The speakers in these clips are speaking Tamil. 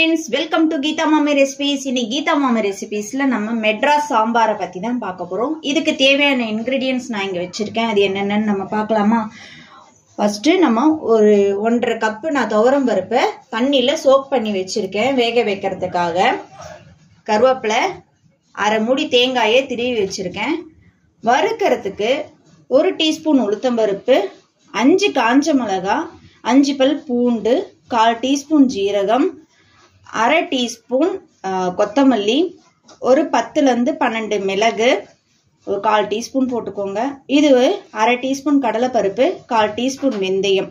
friends, welcome to Geeta Mami Recipes. In Geeta Mami Recipes la நம்ம மெட்ராஸ் சாம்பாரை பத்தி தான் பார்க்க போறோம். இதுக்கு தேவையான ingredients நான் இங்க வச்சிருக்கேன். அது என்னென்னன்னு நம்ம பார்க்கலாமா? ஃபர்ஸ்ட் நம்ம ஒரு 1.5 கப் நான் துவரம் பருப்பு தண்ணில சோக் பண்ணி வச்சிருக்கேன் வேக வைக்கிறதுக்காக. கருவேப்பிலை, அரை மூடி தேங்காயை திருவி வச்சிருக்கேன். வறுக்கிறதுக்கு 1 டீஸ்பூன் உளுத்தம் பருப்பு, 5 காஞ்ச மிளகாய், 5 பல் பூண்டு, 1/4 டீஸ்பூன் ஜீரகம், அரை டீஸ்பூன் கொத்தமல்லி, ஒரு 10 ல இருந்து 12 மிளகு, ஒரு 1/4 டீஸ்பூன் போட்டுக்கோங்க. இது அரை டீஸ்பூன் கடலைப்பருப்பு, 1/4 டீஸ்பூன் வெந்தயம்,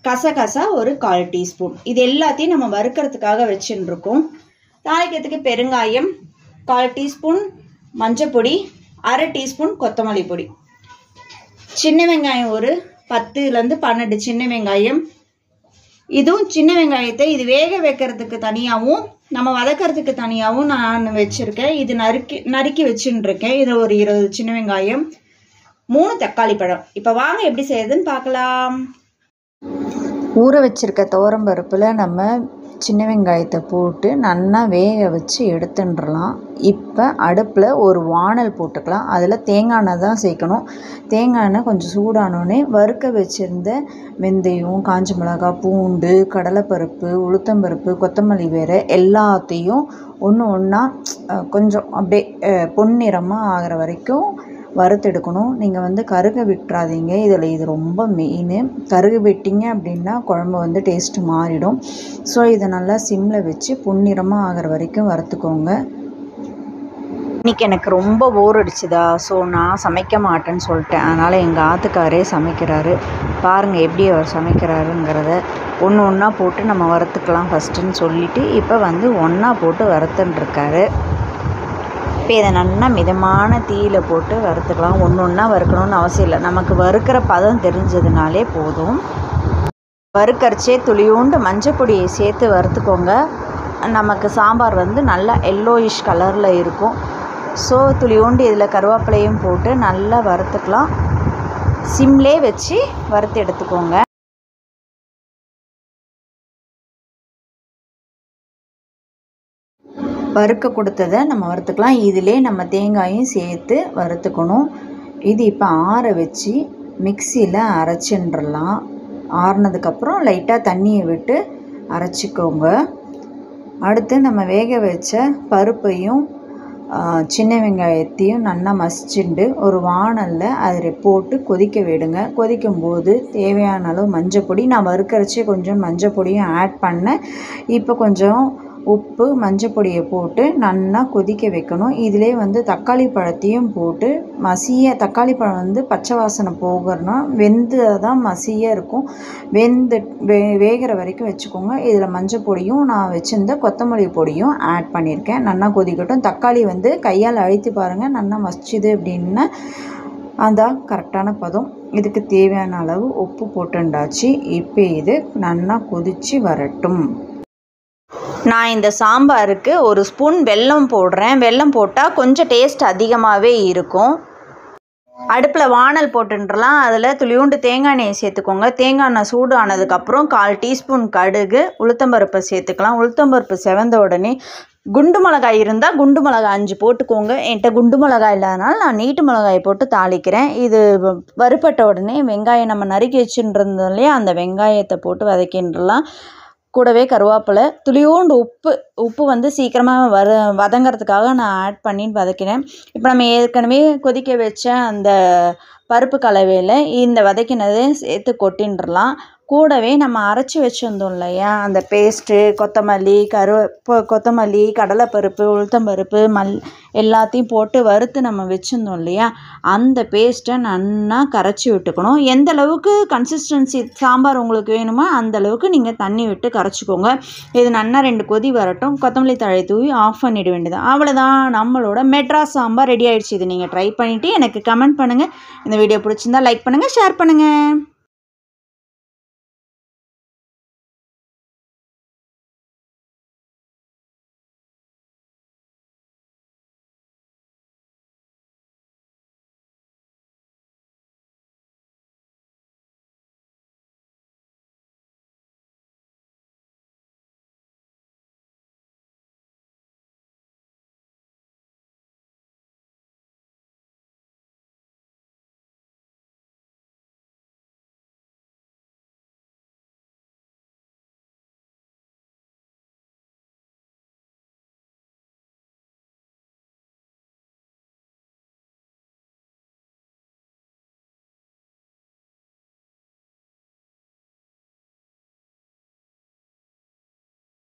கசகசா ஒரு 1/4 டீஸ்பூன். இது எல்லாத்தையும் நம்ம வறுக்கிறதுக்காக வச்சுட்டு இருக்கோம். தாளிக்கிறதுக்கு பெருங்காயம், 1/4 டீஸ்பூன் மஞ்சப்பொடி, அரை டீஸ்பூன் கொத்தமல்லி பொடி. சின்ன வெங்காயம் ஒரு 10 ல இருந்து 12 சின்ன வெங்காயம். இதுவும் சின்ன வெங்காயத்தை இது வேக வைக்கிறதுக்கு தனியாகவும் நம்ம வதக்கிறதுக்கு தனியாகவும் நான் வச்சிருக்கேன். இது நறுக்கி வச்சுட்டு இருக்கேன். இது ஒரு 20 சின்ன வெங்காயம், 3 தக்காளி பழம். இப்போ வாங்க எப்படி செய்யறதுன்னு பார்க்கலாம். ஊற வச்சிருக்க துவரம் பருப்புல நம்ம சின்ன வெங்காயத்தை போட்டு நல்லா வேக வச்சு எடுத்துடலாம். இப்போ அடுப்பில் ஒரு வானல் போட்டுக்கலாம். அதில் தேங்காய் எண்ணெய் தான் சேர்க்கணும். தேங்காய் எண்ணெய் கொஞ்சம் சூடானோடனே வறுக்க வச்சுருந்த வெந்தயம், காஞ்ச மிளகாய், பூண்டு, கடலைப்பருப்பு, உளுத்தம்பருப்பு, கொத்தமல்லி வேறு எல்லாத்தையும் ஒன்று ஒன்றா கொஞ்சம் அப்படியே பொன்னிறமாக ஆகிற வரைக்கும் வறுத்தெடுக்கணும். நீங்கள் கருக விட்டுறாதீங்க. இது ரொம்ப மெயின். கருக விட்டீங்க அப்படின்னா குழம்பு டேஸ்ட்டு மாறிடும். ஸோ இதை நல்லா சிம்மில் வச்சு பொன்னிறமாக ஆகிற வரைக்கும் வறுத்துக்கோங்க. இன்றைக்கி எனக்கு ரொம்ப போர் அடிச்சுதா, ஸோ நான் சமைக்க மாட்டேன்னு சொல்லிட்டேன். அதனால் எங்கள் ஆத்துக்காரே சமைக்கிறாரு. பாருங்கள் எப்படி அவர் சமைக்கிறாருங்கிறத. ஒன்று ஒன்றா போட்டு நம்ம வறுத்துக்கலாம் ஃபஸ்ட்டுன்னு சொல்லிவிட்டு இப்போ ஒன்றா போட்டு வறுத்துட்டுருக்காரு. இப்போ இதை நல்லா மிதமான தீயில் போட்டு வறுத்துக்கலாம். ஒன்று ஒன்றா வறுக்கணும்னு அவசியம் இல்லை. நமக்கு வறுக்கிற பதம் தெரிஞ்சதுனாலே போதும். வறுக்கரிச்சே துளியோண்டு மஞ்சப்பொடியை சேர்த்து வறுத்துக்கோங்க. நமக்கு சாம்பார் நல்லா எல்லோயிஷ் கலரில் இருக்கும். ஸோ துளியோண்டு இதில் கருவேப்பிலையும் போட்டு நல்லா வறுத்துக்கலாம். சிம்லே வச்சு வறுத்து எடுத்துக்கோங்க. வறுக்க கொடுத்ததை நம்ம வறுத்துக்கலாம். இதிலே நம்ம தேங்காயும் சேர்த்து வறுத்துக்கணும். இது இப்போ ஆற வச்சு மிக்சியில் அரைச்சின்றலாம். ஆறுனதுக்கப்புறம் லைட்டாக தண்ணியை விட்டு அரைச்சிக்கோங்க. அடுத்து நம்ம வேக வச்ச பருப்பையும் சின்ன வெங்காயத்தையும் நல்லா மசிச்சுண்டு ஒரு வானலில் அதில் போட்டு கொதிக்க விடுங்க. கொதிக்கும்போது தேவையான அளவு மஞ்சப்பொடி, நான் வறுக்கரைச்சி கொஞ்சம் மஞ்சப்பொடியும் ஆட் பண்ணேன். இப்போ கொஞ்சம் உப்பு, மஞ்சப்பொடியை போட்டு நல்லா கொதிக்க வைக்கணும். இதிலே தக்காளி பழத்தையும் போட்டு மசிய, தக்காளி பழம் பச்சை வாசனை போகிறனா வெந்து தான் மசிய இருக்கும். வேகிற வரைக்கும் வச்சுக்கோங்க. இதில் மஞ்சப்பொடியும் நான் வச்சுருந்த கொத்தமல்லி பொடியும் ஆட் பண்ணியிருக்கேன். நல்லா கொதிக்கட்டும். தக்காளி கையால் அழுத்தி பாருங்கள். நல்லா மசிச்சுது அப்படின்னா அதான் கரெக்டான பதம். இதுக்கு தேவையான அளவு உப்பு போட்டுண்டாச்சு. இப்போ இது நல்லா கொதித்து வரட்டும். நான் இந்த சாம்பாருக்கு 1 ஸ்பூன் வெல்லம் போடுறேன். வெல்லம் போட்டால் கொஞ்சம் டேஸ்ட் அதிகமாகவே இருக்கும். அடுப்பில் வானல் போட்டுன்றலாம். அதில் துளியோண்டு தேங்காய் எண்ணெயை சேர்த்துக்கோங்க. தேங்காய் எண்ணெய் சூடு ஆனதுக்கப்புறம் 1/4 டீஸ்பூன் கடுகு, உளுத்தம்பருப்பை சேர்த்துக்கலாம். உளுத்தம்பருப்பு செவந்த உடனே குண்டு மிளகாய் இருந்தால் குண்டு மிளகாய் 5 போட்டுக்கோங்க. என்கிட்ட குண்டு மிளகாய் இல்லாதனால நான் நீட்டு மிளகாயை போட்டு தாளிக்கிறேன். இது வறுப்பட்ட உடனே வெங்காயம் நம்ம நறுக்கி வச்சுருந்தோம் இல்லையா, அந்த வெங்காயத்தை போட்டு வதக்கின்றலாம். கூடவே கருவேப்பிலை, துளியோண்டு உப்பு சீக்கிரமாக வதங்கிறதுக்காக நான் ஆட் பண்ணி வதக்கினேன். இப்போ நம்ம ஏற்கனவே கொதிக்க வச்ச அந்த பருப்பு கலவையில் இந்த வதக்கினதை சேர்த்து கொட்டின்றலாம். கூடவே நம்ம அரைச்சி வச்சுருந்தோம் இல்லையா, அந்த பேஸ்ட்டு, கொத்தமல்லி, கடலைப்பருப்பு, உளுத்தம்பருப்பு, எல்லாத்தையும் போட்டு வறுத்து நம்ம வச்சுருந்தோம் இல்லையா, அந்த பேஸ்ட்டை நல்லா கரைச்சி விட்டுக்கணும். எந்த அளவுக்கு கன்சிஸ்டன்சி சாம்பார் உங்களுக்கு வேணுமோ அந்த அளவுக்கு நீங்கள் தண்ணி விட்டு கரைச்சிக்கோங்க. இது நல்லா 2 கொதி வரட்டும். கொத்தமல்லி தழை தூவி ஆஃப் பண்ணிட வேண்டியது. அவ்வளோதான், நம்மளோட மெட்ராஸ் சாம்பார் ரெடி ஆகிடுச்சு. இது நீங்கள் ட்ரை பண்ணிவிட்டு எனக்கு கமெண்ட் பண்ணுங்கள். இந்த வீடியோ பிடிச்சிருந்தா லைக் பண்ணுங்கள், ஷேர் பண்ணுங்கள்.